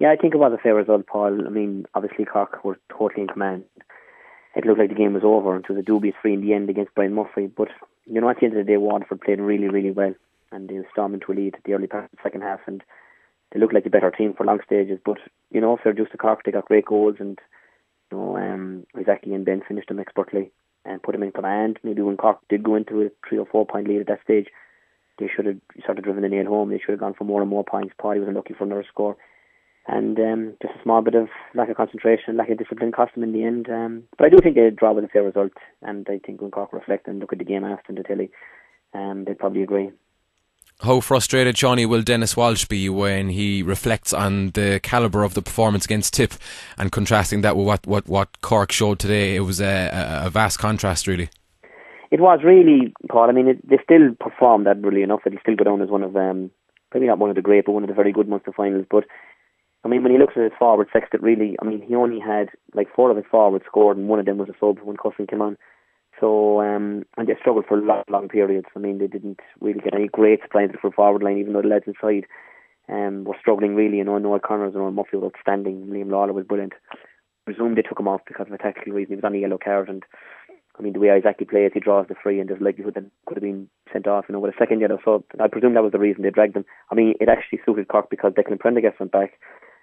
Yeah, I think it was a fair result, Paul. I mean, obviously Cork were totally in command. It looked like the game was over, and it was a dubious 3 in the end against Brian Murphy. But, you know, at the end of the day, Waterford played really, really well, and they stormed into a lead at the early part of the second half, and they looked like a better team for long stages. But, you know, fair dues to Cork, they got great goals, and, you know, Izaki and Ben finished them expertly and put them in command. Maybe when Cork did go into a 3 or 4 point lead at that stage, they should have sort of driven the nail home. They should have gone for more and more points. Paddy was unlucky for another score. And just a small bit of lack of concentration, lack of discipline cost them in the end. But I do think they draw with a fair result. And I think when Cork reflect and look at the game after in the telly, they'd probably agree. How frustrated, Seanie, will Dennis Walsh be when he reflects on the calibre of the performance against Tip and contrasting that with what Cork showed today? It was a vast contrast, really. It was really, Paul. I mean, they still performed admirably enough that he still go down as one of, maybe not one of the great, but one of the very good Munster finals. But, I mean, when he looks at his forward sextet, really, I mean, he only had like 4 of his forwards scored, and one of them was a sub when Cousin came on. So, and they struggled for long periods. I mean, they didn't really get any great supply into the full forward line, even though the lads inside were struggling really. You know, Noel Connors and Noel Murphy were outstanding. Liam Lawler was brilliant. I presume they took him off because of a tactical reason. He was on a yellow card, and I mean, the way Izaki plays, he draws the free, and there's likelihood that he could have been sent off, you know, with a second yellow. So I presume that was the reason they dragged him. I mean, it actually suited Cork because Declan Prendergast went back,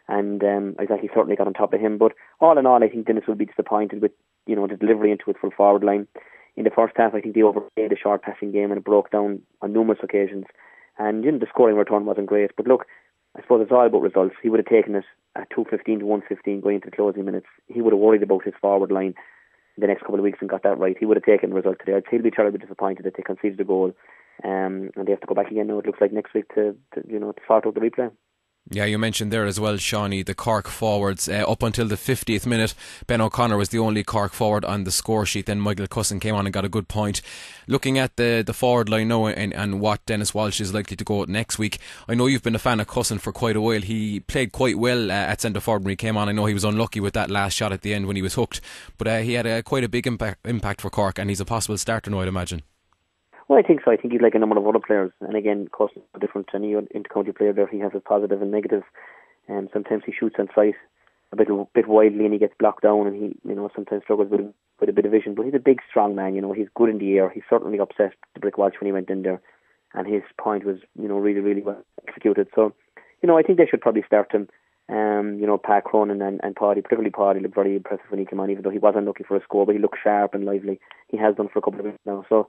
and Izaki certainly got on top of him. But all in all, I think Dennis will be disappointed with, you know, the delivery into it full forward line. In the first half, I think they overplayed the short passing game, and it broke down on numerous occasions. And, you know, the scoring return wasn't great. But look, I suppose it's all about results. He would have taken it at 2:15 to 1:15 going into the closing minutes. He would have worried about his forward line the next couple of weeks and got that right. He would have taken the result today. I'd say he'll be terribly disappointed that they conceded the goal, and they have to go back again now. It looks like next week to sort out the replay. Yeah, you mentioned there as well, Seanie, the Cork forwards. Up until the 50th minute, Ben O'Connor was the only Cork forward on the score sheet. Then Michael Cussin came on and got a good point. Looking at the forward line now and what Dennis Walsh is likely to go at next week, I know you've been a fan of Cussin for quite a while. He played quite well at centre forward when he came on. I know he was unlucky with that last shot at the end when he was hooked, but he had quite a big impact for Cork, and he's a possible starter now, I'd imagine. Well, I think so. I think he's like a number of other players. And again, Cousin's different to any inter-county player there. He has his positive and negative. And sometimes he shoots on sight a bit wildly and he gets blocked down, and he, you know, sometimes struggles with a bit of vision. But he's a big, strong man, you know. He's good in the air. He certainly upset the Brick Walsh when he went in there. And his point was, you know, really, really well executed. So, you know, I think they should probably start him. You know, Pat Cronin and Paddy, particularly Paddy, looked very impressive when he came on, even though he wasn't looking for a score, but he looked sharp and lively. He has done for a couple of weeks now. So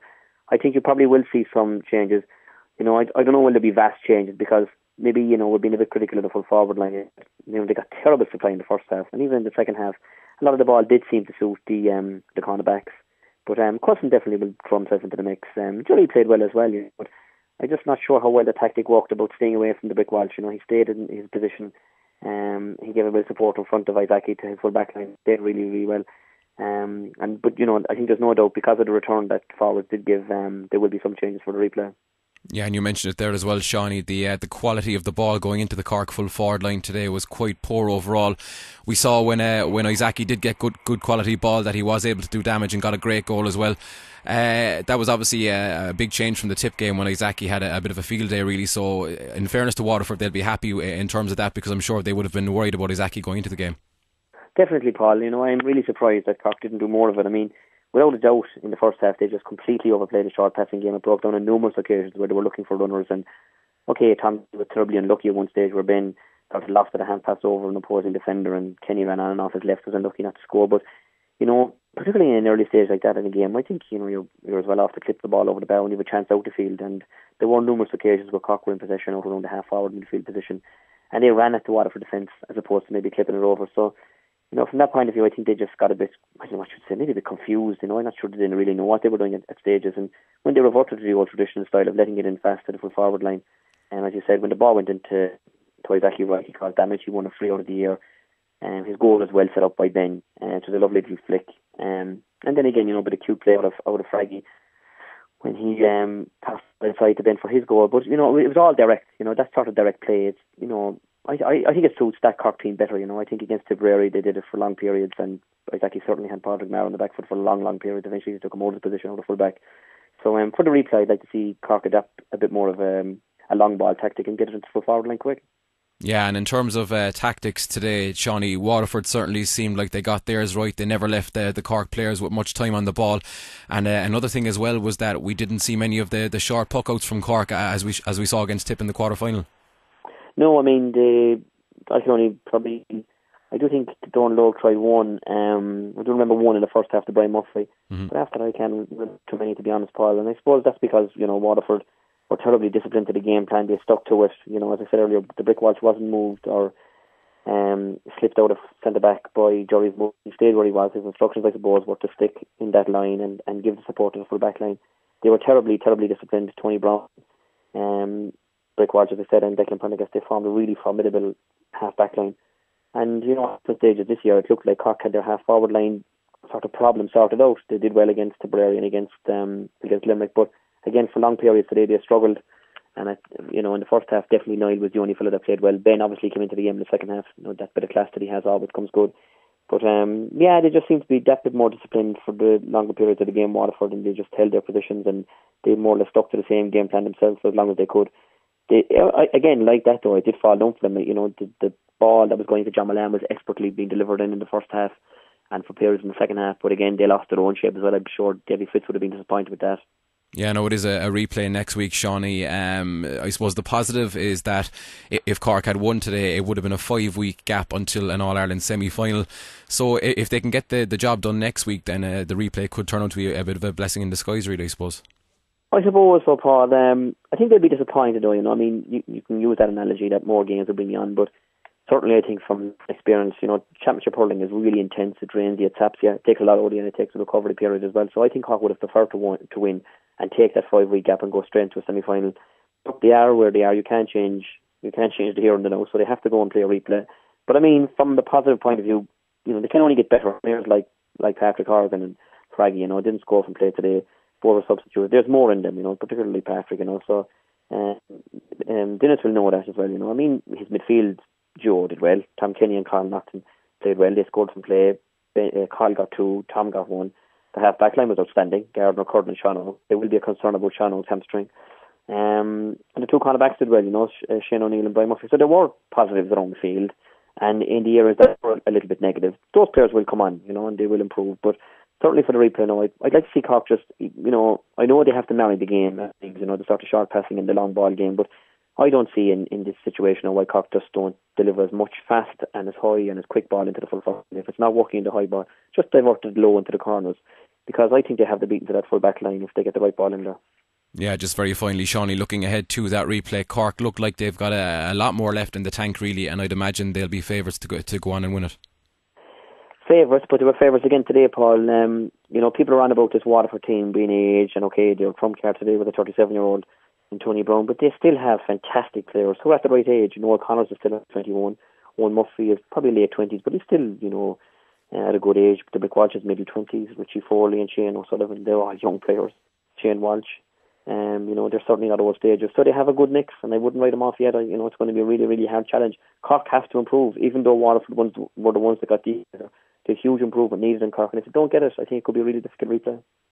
I think you probably will see some changes. You know, I don't know will there be vast changes, because maybe, you know, we're being a bit critical of the full forward line. You know, they got terrible supply in the first half, and even in the second half, a lot of the ball did seem to suit the cornerbacks. But Cousin definitely will throw himself into the mix. Johnny played well as well, you know, but I'm just not sure how well the tactic worked about staying away from the Brick Walsh. You know, he stayed in his position. He gave a bit of support in front of Izaki to his full back line. Did really, really well. But you know, I think there's no doubt, because of the return that forwards did give, there will be some changes for the replay. Yeah, and you mentioned it there as well, Seanie. The quality of the ball going into the Cork full forward line today was quite poor overall. We saw when Izaki did get good quality ball that he was able to do damage and got a great goal as well. That was obviously a big change from the Tip game when Izaki had a bit of a field day, really. So in fairness to Waterford, they'll be happy in terms of that, because I'm sure they would have been worried about Izaki going into the game. Definitely, Paul. You know, I'm really surprised that Cork didn't do more of it. I mean, without a doubt, in the first half, they just completely overplayed the short passing game. It broke down on numerous occasions where they were looking for runners. And, okay, Tom was terribly unlucky at one stage where Ben got lost at a hand pass over an opposing defender, and Kenny ran on and off his left, was unlucky not to score. But, you know, particularly in an early stage like that in a game, I think, you know, you're as well off to clip the ball over the bow and you have a chance out the field. And there were numerous occasions where Cork were in possession out around the half-forward midfield position, and they ran at the Waterford defence as opposed to maybe clipping it over. So, you know, from that point of view, I think they just got a bit, I don't know what I should say, maybe a bit confused. You know, I'm not sure they didn't really know what they were doing at stages. And when they reverted to the old traditional style of letting it in fast to the full forward line, and as you said, when the ball went into exactly right, he caused damage. He won a free out of the air. His goal was well set up by Ben. It was a lovely little flick. And then again, you know, a bit of cute play out of Fraggy when he passed inside to Ben for his goal. But, you know, it was all direct. You know, that sort of direct play. It's, you know, I think it suits that Cork team better. You know, I think against Tipperary they did it for long periods, and Izaki certainly had Padraig Maher on the back foot for long periods. Eventually he took him out of the position of the full back. So for the replay, I'd like to see Cork adapt a bit more of a long ball tactic and get it into the full forward line quick. Yeah, and in terms of tactics today, Seanie, Waterford certainly seemed like they got theirs right. They never left the Cork players with much time on the ball. And another thing as well was that we didn't see many of the short puck-outs from Cork as we saw against Tip in the quarter-final. No, I mean, I can only probably... I do think Don Lowe tried one. I do remember one in the first half to Brian Murphy. Mm-hmm. But after that, I can't remember too many, to be honest, Paul. And I suppose that's because, Waterford were terribly disciplined to the game plan. They stuck to it. As I said earlier, the brick wall wasn't moved or slipped out of centre-back by Jory's move. He stayed where he was. His instructions, I suppose, were to stick in that line and give the support to the full-back line. They were terribly, terribly disciplined. Tony Brown, Brick Walsh, as I said, and Declan Prendergast, they formed a really formidable half-back line. And, at the stage of this year, it looked like Cork had their half-forward line sort of problem sorted out. They did well against Tipperary and against Limerick, but again, for long periods today, they struggled. And, in the first half, definitely Niall was the only fellow that played well. Ben obviously came into the game in the second half. That bit of class that he has always comes good. But, they just seemed to be that bit more disciplined for the longer periods of the game, Waterford, and they just held their positions and they more or less stuck to the same game plan themselves for as long as they could. Again, like that though, it did fall down for them. The ball that was going to John Milan was expertly being delivered in the first half and for players in the second half, but again, they lost their own shape as well. I'm sure Davy Fitz would have been disappointed with that. Yeah, no, it is a replay next week, Seanie. I suppose the positive is that if Cork had won today, it would have been a 5-week gap until an All-Ireland semi-final. So if they can get the job done next week, then the replay could turn out to be a bit of a blessing in disguise, really, I suppose. I suppose so, Paul. I think they'll be disappointed, though. I mean, you can use that analogy that more games will bring you on, but certainly I think from experience, championship hurling is really intense. It drains you, it taps you, it takes a lot out of you, and it takes a recovery period as well. So I think Cork would have preferred to win and take that 5-week gap and go straight into a semi-final. But they are where they are. You can't change the here and the now, so they have to go and play a replay. But I mean, from the positive point of view, they can only get better. Players like Patrick Horgan and Craggy, didn't score from play today. Four were substituted. There's more in them, particularly Patrick, So Dennis will know that as well, I mean, his midfield duo did well. Tom Kenny and Carl Naughton played well. They scored from play. Carl got 2, Tom got 1. The half-back line was outstanding. Gardner, Curtin and Sean. There will be a concern about Sean's hamstring. And the two cornerbacks did well, Shane O'Neill and Brian Murphy. So there were positives around the field. And in the areas that were a little bit negative, those players will come on, and they will improve. But certainly for the replay now, I'd like to see Cork just, I know they have to marry the game, the sort of short passing and the long ball game, but I don't see in this situation why Cork just don't deliver as much fast and as high and as quick ball into the full forward. If it's not working in the high ball, just divert it low into the corners, because I think they have the beating to that full back line if they get the right ball in there. Yeah, just very finally, Seanie, looking ahead to that replay, Cork look like they've got a lot more left in the tank, really, and I'd imagine they'll be favourites to go on and win it. Favourites, but they were favourites again today, Paul. People are on about this Waterford team being aged, and okay, they're from Carr today with a 37-year-old and Tony Brown, but they still have fantastic players who are at the right age. O'Connor's is still at 21. Owen Murphy is probably late 20s, but he's still, at a good age. The Brick Walsh is middle 20s. Richie Foley and Shane O'Sullivan, they're all young players. Shane Walsh, they're certainly not old stages. So they have a good mix, and I wouldn't write them off yet. It's going to be a really, really hard challenge. Cork has to improve, even though Waterford were the ones that got the huge improvement needed in Cork. And if they don't get it, I think it could be a really difficult replay.